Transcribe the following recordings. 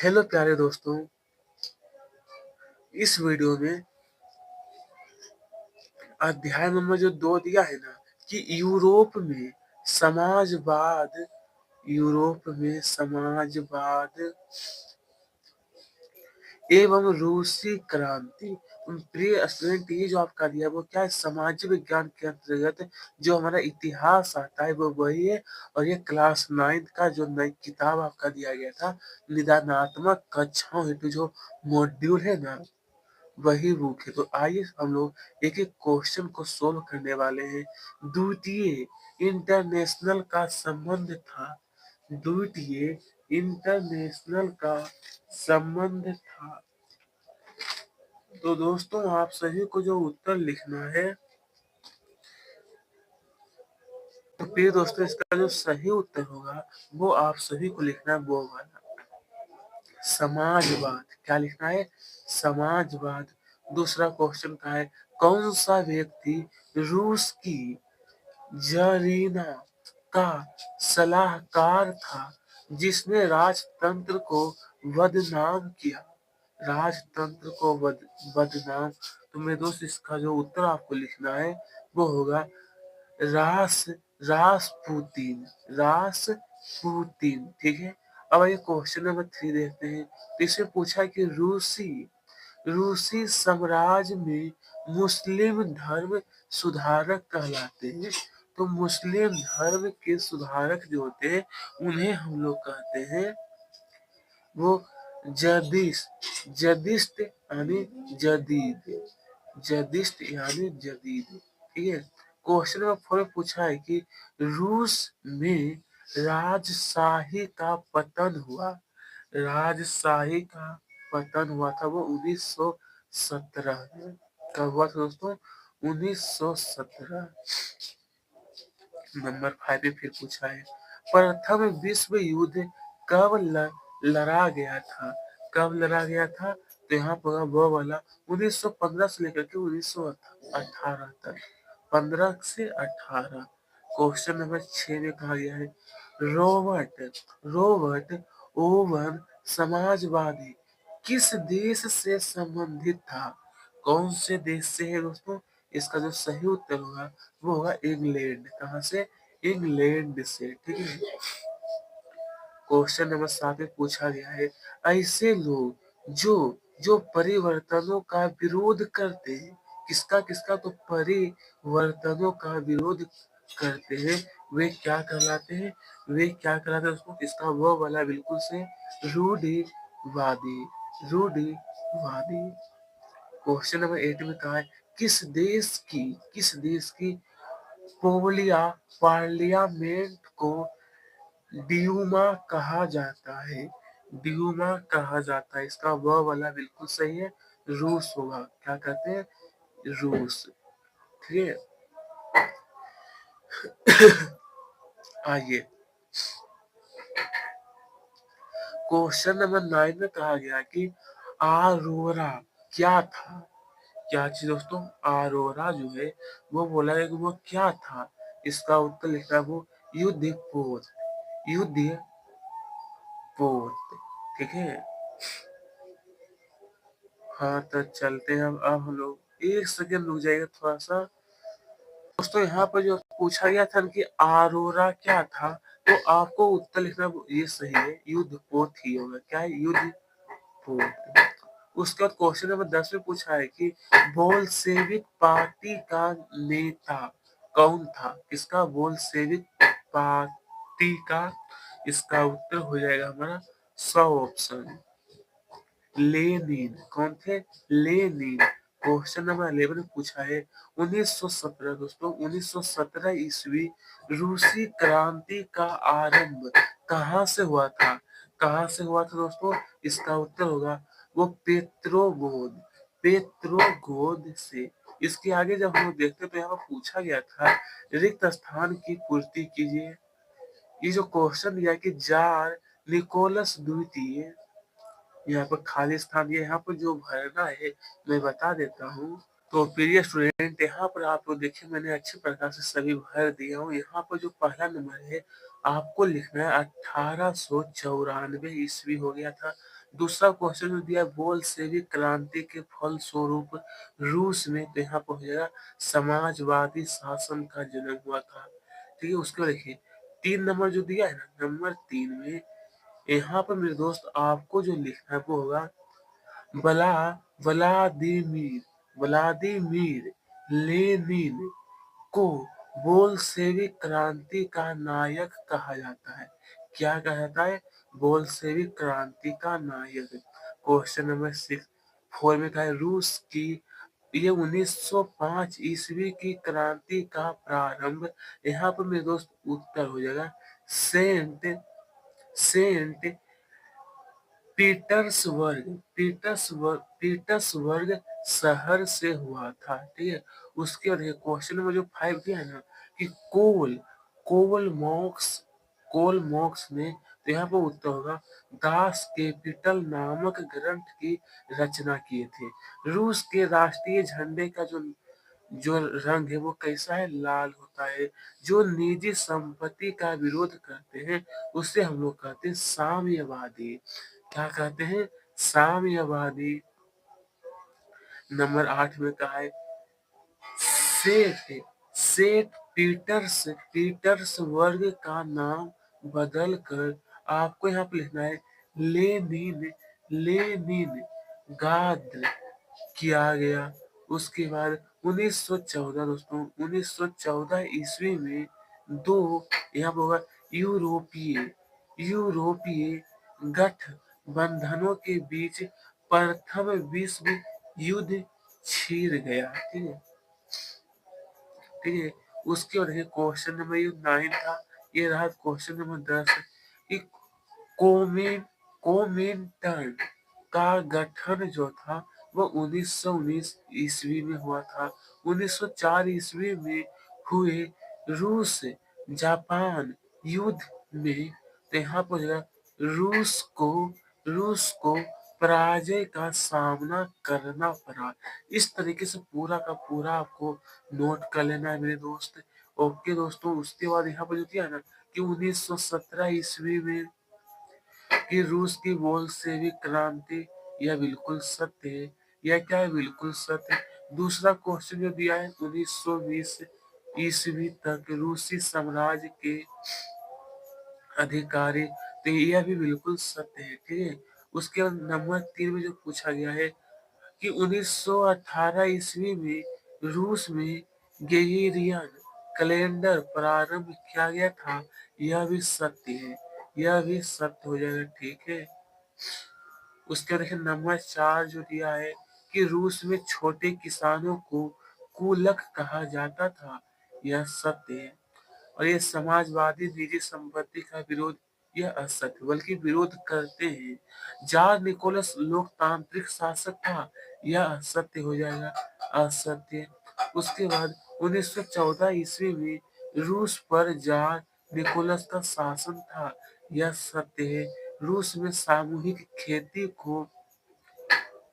Hello प्यारे दोस्तों, इस वीडियो में अध्याय नंबर जो 2 दिया है ना कि यूरोप में समाजवाद एवं रूसी क्रांति। प्रिय स्टूडेंट, ये जो आपका दिया है वो क्या है? सामाजिक विज्ञान के अंतर्गत जो हमारा इतिहास आता है वो वही है। और ये क्लास 9 का जो नई किताब आपका दिया गया था, निदानात्मक कक्षाओं हेतु जो मॉड्यूल है ना, वही बुक है। तो आइए हम लोग एक एक क्वेश्चन को सोल्व करने वाले हैं। द्वितीय इंटरनेशनल का संबंध था। द्वितीय इंटरनेशनल का संबंध था। तो दोस्तों, आप सभी को जो उत्तर लिखना है, तो प्रिय दोस्तों, इसका जो सही उत्तर होगा वो आप सभी को लिखना है वो वाला समाजवाद। क्या लिखना है? समाजवाद। दूसरा क्वेश्चन का है, कौन सा व्यक्ति रूस की जरीना का सलाहकार था जिसने राजतंत्र को बदनाम किया? राजतंत्र को बदनाम। तो मेरे दोस्त, इसका जो उत्तर आपको लिखना है वो होगा रास रासपुतीन। रासपुतीन, ठीक है। अब ये क्वेश्चन नंबर 3 देखते हैं। तो इसमें पूछा कि रूसी साम्राज्य में मुस्लिम धर्म सुधारक कहलाते हैं। तो मुस्लिम धर्म के सुधारक जो होते हैं उन्हें हम लोग कहते हैं वो जदिस्ट यानी जदीद। जदिस्ट यानी जदीद, ठीक है। क्वेश्चन नंबर 4 में पूछा है कि रूस में राजशाही का पतन हुआ। राजशाही का पतन हुआ था वो 1917 में। कब हुआ था दोस्तों? 1917। नंबर 5 पे फिर पूछा है, प्रथम विश्व युद्ध कब लड़ा गया था? कब लड़ा गया था? तो यहाँ पर वो वाला 1915 से लेकर के 1918 तक। 15 से 18। क्वेश्चन नंबर 6 में कहा गया है, रॉबर्ट ओवन समाजवादी किस देश से संबंधित था? कौन से देश से है दोस्तों? इसका जो सही उत्तर होगा वो होगा इंग्लैंड। कहाँ से? इंग्लैंड से, ठीक है। क्वेश्चन नंबर 7 में पूछा गया है, ऐसे लोग जो जो परिवर्तनों का विरोध करते हैं। किसका किसका? तो परिवर्तनों का विरोध करते हैं, वे क्या कहलाते हैं? वे क्या कहलाते हैं उसको? इसका वो वाला बिल्कुल से रूढ़िवादी। रूढ़िवादी। क्वेश्चन नंबर 8 में कहा है, किस देश की पार्लियामेंट को ड्यूमा कहा जाता है? ड्यूमा कहा जाता है। इसका वह वाला बिल्कुल सही है, रूस होगा। क्या कहते हैं? रूस, ठीक है। आइए, क्वेश्चन नंबर 9 में कहा गया कि आरोरा क्या था? क्या चीज दोस्तों? आरोरा जो है वो बोला है कि वो क्या था। इसका उत्तर लिखा है वो युद्धपोत। युद्धपोत, ठीक है। हाँ, तो चलते हैं। अब हम लोग 1 सेकंड रुक जाएगा थोड़ा सा। दोस्तों, यहाँ पर जो पूछा गया था कि आरोरा क्या था, तो आपको उत्तर लिखना ये सही है, युद्धपोत ही होगा। क्या है? युद्धपोत। उसके बाद क्वेश्चन नंबर 10 में पूछा है कि बोल्शेविक पार्टी का नेता कौन था? किसका? बोल्शेविक पार्टी का। इसका उत्तर हो जाएगा हमारा 100 ऑप्शन लेनिन। कौन थे? लेनिन। क्वेश्चन नंबर 11 में पूछा है 1917 दोस्तों, 1917 ईस्वी रूसी क्रांति का आरंभ कहाँ से हुआ था? कहाँ से हुआ था दोस्तों? इसका उत्तर होगा वो पेट्रोगोद से। इसके आगे जब हम लोग देखते तो यहाँ पर पूछा गया था, रिक्त स्थान की पूर्ति कीजिए। ये जो क्वेश्चन दिया कि जार निकोलस द्वितीय, यहाँ पर खाली स्थान दिया, यहाँ पर जो भरना है मैं बता देता हूँ। तो प्रिय स्टूडेंट, यहाँ पर आप लोग देखिए, मैंने अच्छे प्रकार से सभी भर दिया हूँ। यहाँ पर जो पहला नंबर है आपको लिखना है 1894 ईस्वी हो गया था दूसरा क्वेश्चन जो दिया है, बोल्शेविक क्रांति के फलस्वरूप रूस में, तो यहाँ पर हो जाएगा समाजवादी शासन का जन्म हुआ था। ठीक है, उसके बाद देखिए 3 नंबर जो दिया है ना, नंबर 3 में यहाँ पर मेरे दोस्त आपको जो लिखना है वो होगा व्ला व्लादिमीर व्लादिमीर लेनिन को बोल्शेविक क्रांति का नायक कहा जाता है। क्या कहा जाता है? बोल्शेविक क्रांति का नायक। क्वेश्चन नंबर 4 में कहा है रूस की ये 1905 ईस्वी की क्रांति का प्रारंभ। यहाँ पर मेरे दोस्त उत्तर हो जाएगा सेंट सेंट पीटर्सबर्ग शहर से हुआ था। ठीक है, उसके बाद क्वेश्चन नंबर जो 5 दिया है ना कि कोल मॉक्स ने, तो यहाँ पर उत्तर होगा दास कैपिटल नामक ग्रंथ की रचना किए थे। रूस के राष्ट्रीय झंडे का जो जो रंग है वो कैसा है? लाल होता है। जो निजी संपत्ति का विरोध करते हैं उससे हम लोग कहते हैं साम्यवादी। क्या कहते हैं? साम्यवादी। नंबर 8 में कहा है सेठ सेठ पीटर्सबर्ग का नाम बदल कर आपको यहाँ पे लिखना है लेनिन गाद्र किया गया। उसके बाद 1914 दोस्तों 1914 ईस्वी में दो यहाँ पर होगा यूरोपीय यूरोपीय गठबंधनों के बीच प्रथम विश्व युद्ध छिड़ गया। ठीक है, ठीक है। उसके बाद क्वेश्चन नंबर 9 था, ये रहा क्वेश्चन नंबर 10 कि कोमिन कोमिंटर्न का गठन जो था वो 1919 ईस्वी में हुआ था। 1904 ईस्वी में हुए रूस जापान युद्ध में, तो यहाँ पर जो है रूस को पराजय का सामना करना पड़ा। इस तरीके से पूरा का पूरा आपको नोट कर लेना है मेरे दोस्त। ओके दोस्तों, उसके बाद यहाँ पर जो किया ना कि 1917 ईस्वी में कि रूस की बोल्शेविक क्रांति, यह बिल्कुल सत्य है। यह क्या है? बिल्कुल सत्य है। दूसरा क्वेश्चन जो दिया है 1920 ईस्वी तक रूसी साम्राज्य के अधिकारी, तो यह भी बिल्कुल सत्य है। ठीक है, उसके बाद नंबर 3 में जो पूछा गया है कि 1918 ईस्वी में रूस में ग्रेगोरियन कैलेंडर प्रारंभ किया गया था। यह भी सत्य है, यह भी सत्य हो जाएगा। ठीक है, उसके बाद देखिए नंबर 4 जो दिया है कि रूस में छोटे किसानों को कुलक कहा जाता था। यह सत्य है। और ये समाजवादी निजी संपत्ति का विरोध, यह असत्य, बल्कि विरोध करते हैं। जार निकोलस लोकतांत्रिक शासक था। यह असत्य हो जाएगा, असत्य। उसके बाद 1914 ईस्वी में रूस पर जार निकोलस का शासन था। यह सत्य है। रूस में सामूहिक खेती को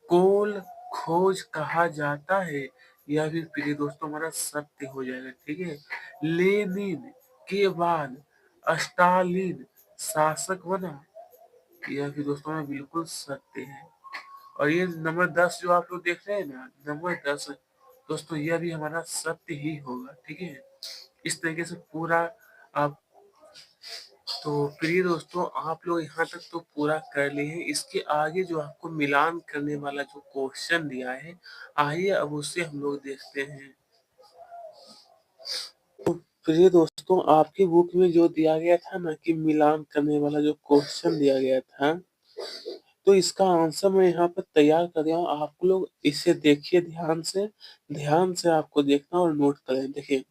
कोल खोज कहा जाता है। यह भी प्रिय दोस्तों हमारा सत्य हो जाएगा। ठीक है, लेनिन के बाद स्टालिन शासक बना। यह भी दोस्तों हमारा बिल्कुल सत्य है। और ये नंबर 10 जो आप लोग देख रहे हैं ना, नंबर 10 दोस्तों यह भी हमारा सत्य ही होगा। ठीक है, इस तरीके से पूरा आप, तो प्रिय दोस्तों आप लोग यहाँ तक तो पूरा कर लिए हैं। इसके आगे जो आपको मिलान करने वाला जो क्वेश्चन दिया है, आइए अब उसे हम लोग देखते हैं। तो प्रिय दोस्तों आपकी बुक में जो दिया गया था ना कि मिलान करने वाला जो क्वेश्चन दिया गया था, तो इसका आंसर मैं यहाँ पर तैयार कर दिया हूँ। आप लोग इसे देखिए ध्यान से आपको देखना और नोट करें। देखिए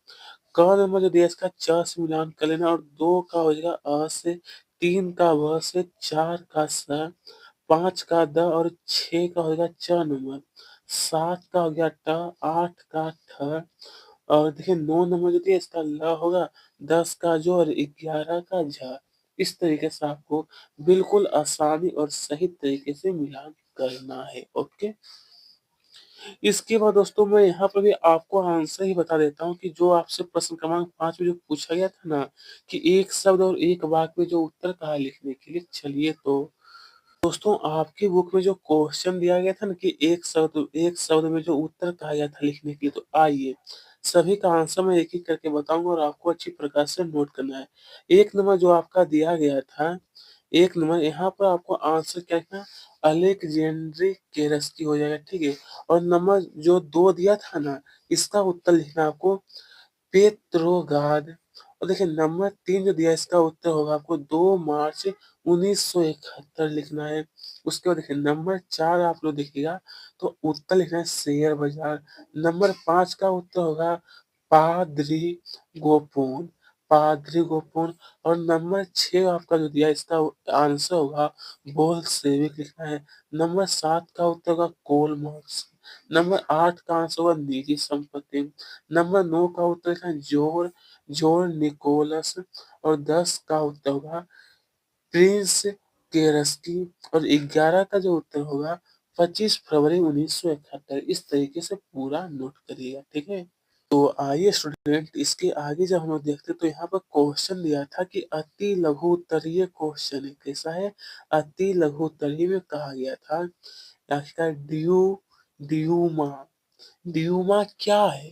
क नंबर जो दिया इसका च से मिलान कर लेना, और 2 का हो जाएगा अ से, 3 का व से, 4 का स, 5 का द और 6 का हो जाएगा च नंबर, 7 का हो गया ट, 8 का ठ, और देखिए 9 नंबर जो दिया इसका ल होगा, 10 का जो और 11 का झ। इस तरीके से आपको बिल्कुल आसानी और सही तरीके से मिलान करना है। ओके, इसके बाद दोस्तों मैं यहाँ पर भी आपको आंसर ही बता देता हूँ कि जो आपसे प्रश्न क्रमांक 5 में जो पूछा गया था ना कि एक शब्द और एक वाक्य में जो उत्तर कहा लिखने के लिए, चलिए तो दोस्तों आपकी बुक में जो क्वेश्चन दिया गया था ना कि एक शब्द में जो उत्तर कहा गया था लिखने के लिए, तो आइए सभी का आंसर मैं एक-एक करके बताऊँगा और आपको अच्छी प्रकार से नोट करना है। 1 नंबर जो आपका दिया गया था, 1 नंबर यहाँ पर आपको आंसर क्या लिखना है, अलेक्जेंड्री केरस्की हो जाएगा, ठीक है? और नंबर जो 2 दिया था ना, इसका उत्तर लिखना है आपको पेत्रोगाद। और देखिए नंबर 3 जो दिया है इसका उत्तर होगा आपको 2 मार्च 1971 लिखना है। उसके बाद देखिए नंबर 4 आप लोग देखिएगा तो उत्तर लिखना है शेयर बाज़ार। नंबर 5 का उत्तर होगा पादरी गोपोन, पादरी गोपोन। और नंबर 6 आपका जो दिया है इसका आंसर होगा बोल्शेविक लिखना है। नंबर 7 का उत्तर होगा कोल मार्क्स। नंबर 8 का आंसर होगा निजी संपत्ति। नंबर 9 का उत्तर है जॉन निकोलस। और 10 का उत्तर होगा प्रिंस केरस्की। और 11 का जो उत्तर होगा 25 फरवरी 1971। इस तरीके से पूरा नोट करिएगा, ठीक है? तो आइए स्टूडेंट इसके आगे जब हम लोग देखते हैं तो यहाँ पर क्वेश्चन दिया था कि अति लघु उत्तरीय क्वेश्चन है। कैसा है? अति लघु उत्तरीय में कहा गया था आखिरकार ड्यूमा ड्यूमा क्या है?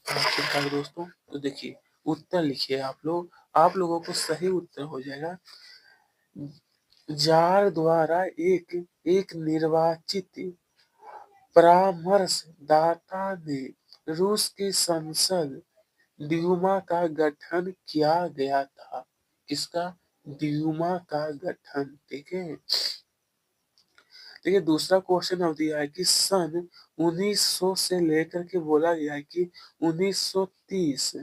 आखिरकार दोस्तों तो देखिए उत्तर लिखिए आप लोगों को सही उत्तर हो जाएगा। जार द्वारा एक एक निर्वाचित परामर्शदाता ने रूस की संसद ड्यूमा का गठन किया गया था। किसका? ड्यूमा का गठन, ठीक है? देखिए दूसरा क्वेश्चन अब दिया है कि सन 1900 से लेकर के बोला गया है कि 1930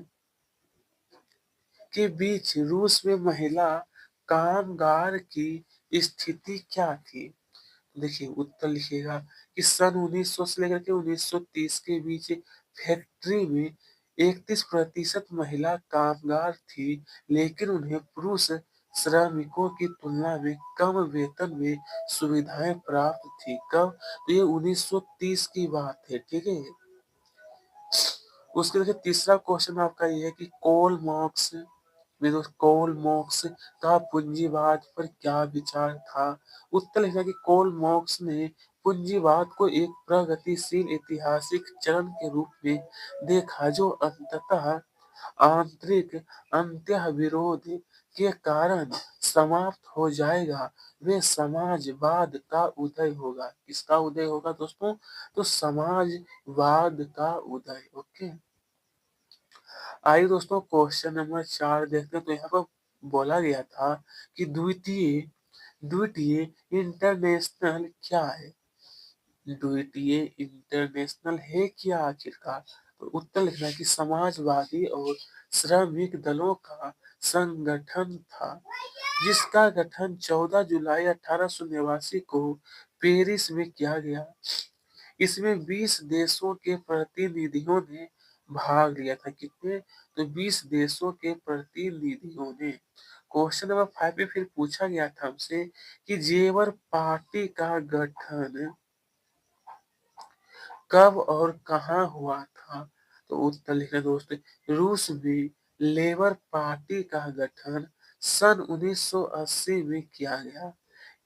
के बीच रूस में महिला कामगार की स्थिति क्या थी? देखिए उत्तर लिखिएगा कि सन 1900 से लेकर के 1930 के बीच फैक्ट्री में 31% महिला कामगार थी, लेकिन उन्हें पुरुष श्रमिकों की तुलना में कम वेतन में सुविधाएं प्राप्त थी। कब? तो ये 1930 की बात है, ठीक है? उसके देखिए तीसरा क्वेश्चन आपका ये है कि कोल मार्क्स का पूंजीवाद पर क्या विचार था? उत्तर लिखना कि कोल मार्क्स ने पूंजीवाद को एक प्रगतिशील ऐतिहासिक चरण के रूप में देखा जो अंततः आंतरिक अंतःविरोध के कारण समाप्त हो जाएगा। वे समाजवाद का उदय होगा। किसका उदय होगा दोस्तों? तो समाजवाद का उदय। ओके। आइए दोस्तों क्वेश्चन नंबर 4 देखते हैं तो यहाँ पर बोला गया था कि द्वितीय द्वितीय इंटरनेशनल क्या है? द्वितीय इंटरनेशनल है क्या आखिरकार? तो उत्तर लिखना है कि समाजवादी और श्रमिक दलों का संगठन था, जिसका गठन 14 जुलाई 1889 को पेरिस में किया गया। इसमें 20 देशों के प्रतिनिधियों ने भाग लिया था। कितने? तो 20 देशों के प्रतिनिधियों ने। क्वेश्चन नंबर 5 में फिर पूछा गया था हमसे कि जेवर पार्टी का गठन कब और कहाँ हुआ था? तो उत्तर लिखना दोस्तों, रूस में लेबर पार्टी का गठन सन 1980 में किया गया।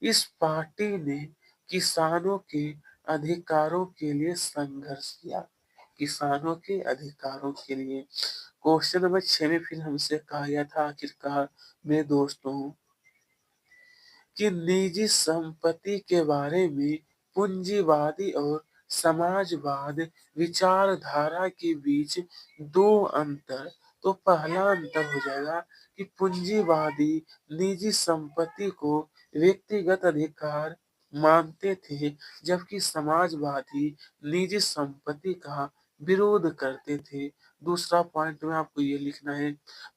इस पार्टी ने किसानों के अधिकारों के लिए संघर्ष किया। किसानों के अधिकारों के लिए। क्वेश्चन नंबर 6 में फिर हमसे कहा गया था आखिरकार मेरे दोस्तों कि निजी संपत्ति के बारे में पूंजीवादी और समाजवाद विचारधारा के बीच दो अंतर। तो पहला अंतर हो जाएगा कि पूंजीवादी निजी संपत्ति को व्यक्तिगत अधिकार मानते थे, जबकि समाजवादी निजी संपत्ति का विरोध करते थे। दूसरा पॉइंट में आपको ये लिखना है,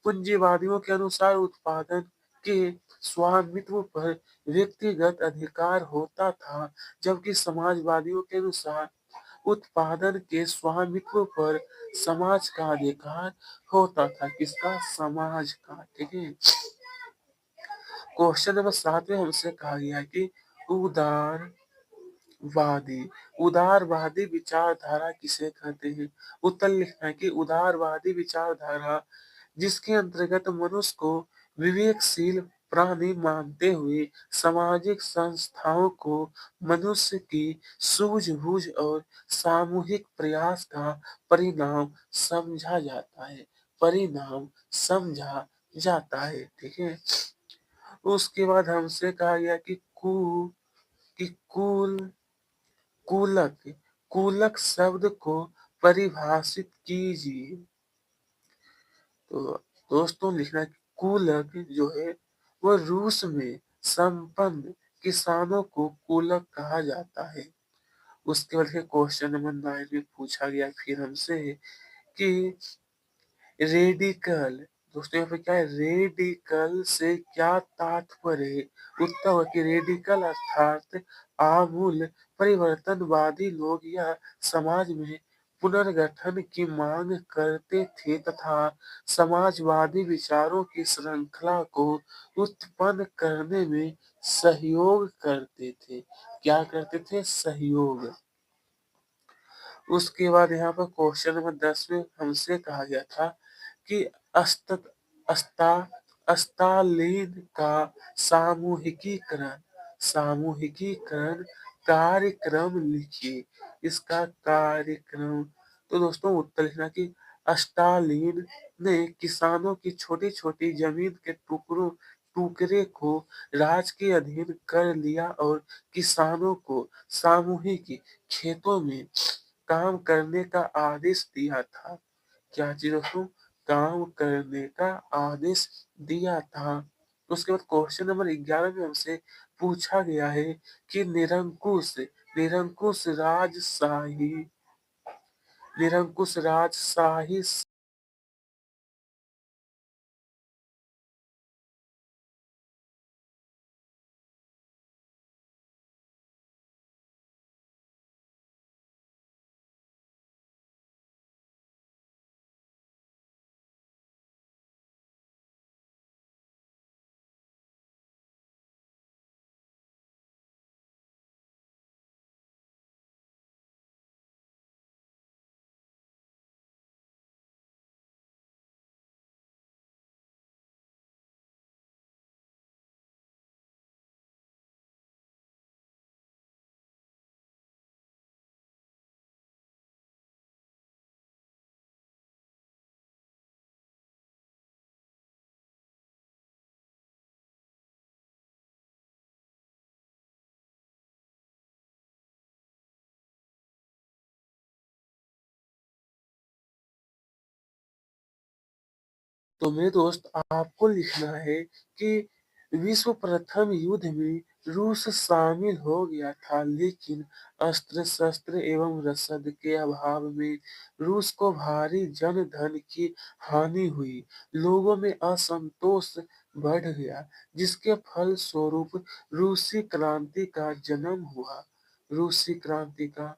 पूंजीवादियों के अनुसार उत्पादन के स्वामित्व पर व्यक्तिगत अधिकार होता था, जबकि समाजवादियों के अनुसार उत्पादन के स्वामित्व पर समाज का अधिकार होता था। किसका? समाज का, ठीक है? क्वेश्चन नंबर 7 में हमसे कहा गया है कि उदारवादी उदारवादी विचारधारा किसे कहते हैं? उत्तर लिखना है कि उदारवादी विचारधारा जिसके अंतर्गत मनुष्य को विवेकशील प्राणी मानते हुए सामाजिक संस्थाओं को मनुष्य की सूझबूझ और सामूहिक प्रयास का परिणाम समझा जाता है। परिणाम समझा जाता है, ठीक है। उसके बाद हमसे कहा गया कि कि कुल कूलक कूलक शब्द को परिभाषित कीजिए। तो दोस्तों लिखना है कि कूलक जो है वह रूस में संपन्न किसानों को कूलक कहा जाता है। उसके बाद क्वेश्चन नंबर 9 में पूछा गया फिर हमसे कि रेडिकल, दोस्तों यहाँ पे क्या है, रेडिकल से क्या तात्पर्य है। उत्तर होगा कि रेडिकल अर्थात आमूल परिवर्तनवादी लोग या समाज में पुनर्गठन की मांग करते थे तथा समाजवादी विचारों की श्रृंखला को उत्पन्न करने में सहयोग करते थे। क्या करते थे? सहयोग। उसके बाद यहाँ पर क्वेश्चन नंबर 10 में हमसे कहा गया था कि अस्त अस्ता अस्तालीन का सामूहिकीकरण सामूहिकीकरण कार्यक्रम लिखिए। इसका कार्यक्रम, तो दोस्तों उत्तर लिखना कि स्टालिन ने किसानों की छोटी छोटी जमीन के टुकड़े को राज के अधीन कर लिया और किसानों को सामूहिक खेतों में काम करने का आदेश दिया था। क्या चीज दोस्तों? काम करने का आदेश दिया था। उसके बाद क्वेश्चन नंबर 11 में हमसे पूछा गया है कि निरंकुश राजशाही निरंकुश राजशाही तो मेरे दोस्त आपको लिखना है कि विश्व प्रथम युद्ध में रूस शामिल हो गया था, लेकिन अस्त्र शस्त्र एवं रसद के अभाव में रूस को भारी जन धन की हानि हुई। लोगों में असंतोष बढ़ गया, जिसके फल स्वरूप रूसी क्रांति का जन्म हुआ। रूसी क्रांति का।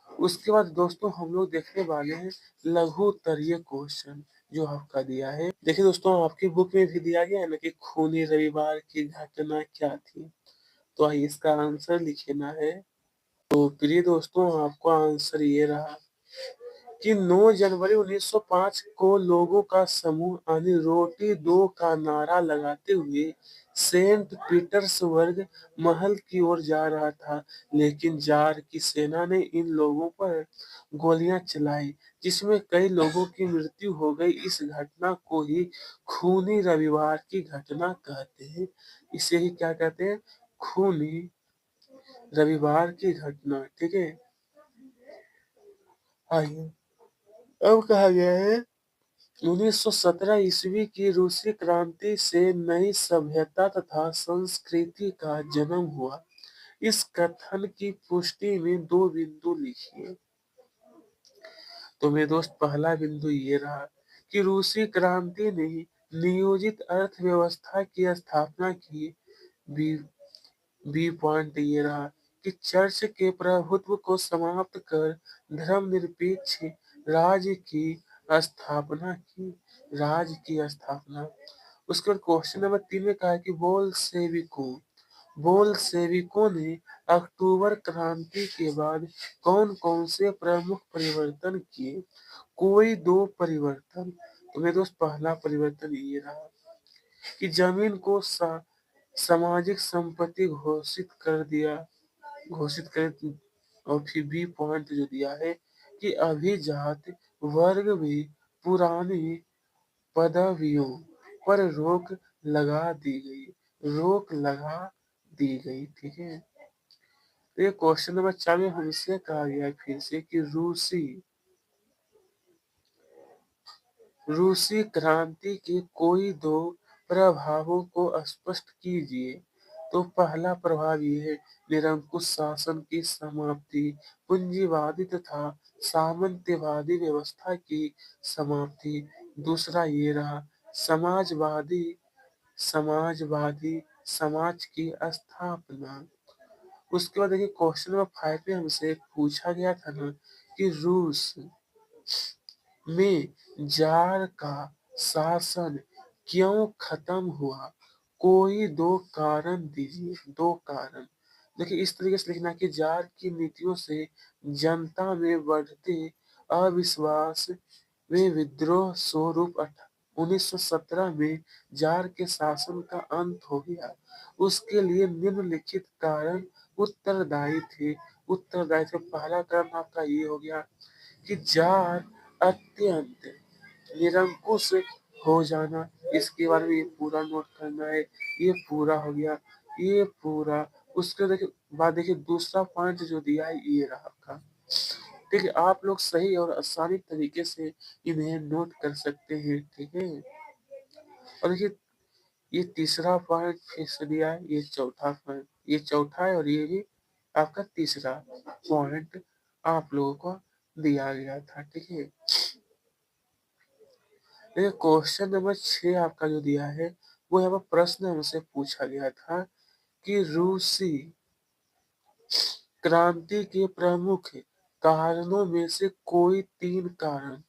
उसके बाद दोस्तों हम लोग देखने वाले हैं लघु उत्तरीय क्वेश्चन जो आपका दिया है। देखिए दोस्तों आपकी बुक में भी दिया गया है ना कि खूनी रविवार की घटना क्या थी। तो आइए इसका आंसर लिखना है। तो प्रिय दोस्तों आपका आंसर ये रहा कि 9 जनवरी 1905 को लोगों का समूह यानी रोटी दो का नारा लगाते हुए सेंट पीटर्सबर्ग महल की ओर जा रहा था, लेकिन जार की सेना ने इन लोगों पर गोलियां चलाई, जिसमें कई लोगों की मृत्यु हो गई। इस घटना को ही खूनी रविवार की घटना कहते हैं। इसे ही क्या कहते हैं? खूनी रविवार की घटना, ठीक है। आइए अब कहा गया है 1917 ईस्वी की रूसी क्रांति से नई सभ्यता तथा संस्कृति का जन्म हुआ। इस कथन की पुष्टि में 2 बिंदु लिखिए। तो मेरे दोस्त पहला बिंदु ये रहा कि रूसी क्रांति ने नियोजित अर्थव्यवस्था की स्थापना की। बी बी पॉइंट ये रहा कि चर्च के प्रभुत्व को समाप्त कर धर्मनिरपेक्ष राज्य की स्थापना की। राज्य की स्थापना। उसके बाद क्वेश्चन नंबर 3 में कहा कि बोलसेविकों ने अक्टूबर क्रांति के बाद कौन कौन से प्रमुख परिवर्तन किए? कोई 2 परिवर्तन। तो मेरे दोस्त पहला परिवर्तन ये रहा कि जमीन को सामाजिक संपत्ति घोषित कर। और फिर बी पॉइंट जो दिया है कि अभिजात वर्ग भी पुरानी पदवियों पर रोक लगा दी गई। ठीक है। तो ये क्वेश्चन नंबर 4 में हमसे कहा गया है फिर से कि रूसी क्रांति के कोई दो प्रभावों को स्पष्ट कीजिए। तो पहला प्रभाव ये है निरंकुश शासन की समाप्ति, पूंजीवादी तथा सामंतवादी व्यवस्था की समाप्ति। दूसरा ये रहा समाजवादी समाजवादी समाज की स्थापना। उसके बाद देखिए क्वेश्चन नंबर 5 में हमसे पूछा गया था ना कि रूस में जार का शासन क्यों खत्म हुआ? कोई दो कारण दीजिए, दो कारण। देखिए इस तरीके से लिखना कि जार की नीतियों से जनता में बढ़ते अविश्वास में विद्रोह स्वरूप 1917 में जार के शासन का अंत हो गया। उसके लिए निम्नलिखित कारण उत्तरदायी थे। पहला कारण आपका ये हो गया कि जार अत्यंत निरंकुश हो जाना। इसके बारे में ये पूरा नोट करना है। ये पूरा हो गया, ये पूरा। उसके बाद देखिए दूसरा पॉइंट जो दिया है ये रहा आपका। ठीक है, आप लोग सही और आसानी तरीके से इन्हें नोट कर सकते हैं। ठीक है। और देखिए ये तीसरा पॉइंट फिर से दिया है, ये चौथा पॉइंट, ये चौथा है और ये भी आपका तीसरा पॉइंट आप लोगों को दिया गया था। ठीक है। देखिए क्वेश्चन नंबर 6 आपका जो दिया है वो यहाँ पर प्रश्न हमसे पूछा गया था कि रूसी क्रांति के प्रमुख कारणों में से कोई तीन कारण।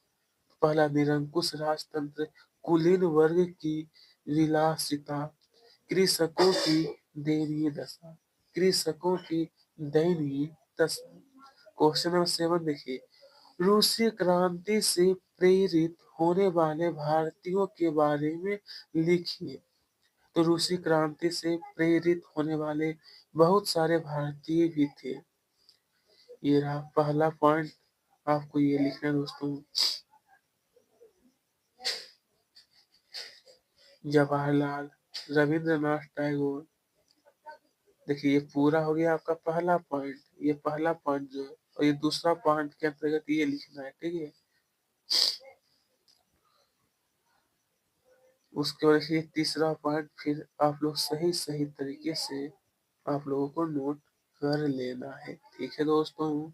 पहला निरंकुश राजतंत्र, कुलीन वर्ग की विलासिता, कृषकों की दयनीय दशा, कृषकों की दयनीय दशा। क्वेश्चन नंबर 7 देखिए, रूसी क्रांति से प्रेरित होने वाले भारतीयों के बारे में लिखिए। तो रूसी क्रांति से प्रेरित होने वाले बहुत सारे भारतीय भी थे। ये रहा पहला पॉइंट, आपको ये लिखना है दोस्तों। जवाहरलाल, रविंद्रनाथ टैगोर। देखिए ये पूरा हो गया आपका पहला पॉइंट। ये पहला पॉइंट जो है और ये दूसरा पॉइंट के अंतर्गत ये लिखना है। ठीक है। उसके बाद ये तीसरा पॉइंट फिर आप लोग सही सही तरीके से आप लोगों को नोट कर लेना है। ठीक है दोस्तों।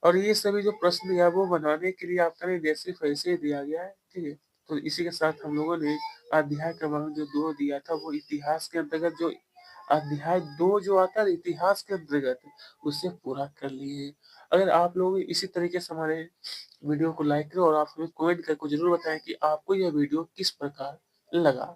और ये सभी जो प्रश्न दिया वो बनाने के लिए आपका निर्देशित ऐसे ही दिया गया है। ठीक है। तो इसी के साथ हम लोगों ने अध्याय क्रमांक जो 2 दिया था वो इतिहास के अंतर्गत जो अध्याय 2 जो आता है इतिहास के अंतर्गत उसे पूरा कर लिए। अगर आप लोग इसी तरीके से हमारे वीडियो को लाइक करें और आप हमें कमेंट करके जरूर बताएं कि आपको यह वीडियो किस प्रकार लगा।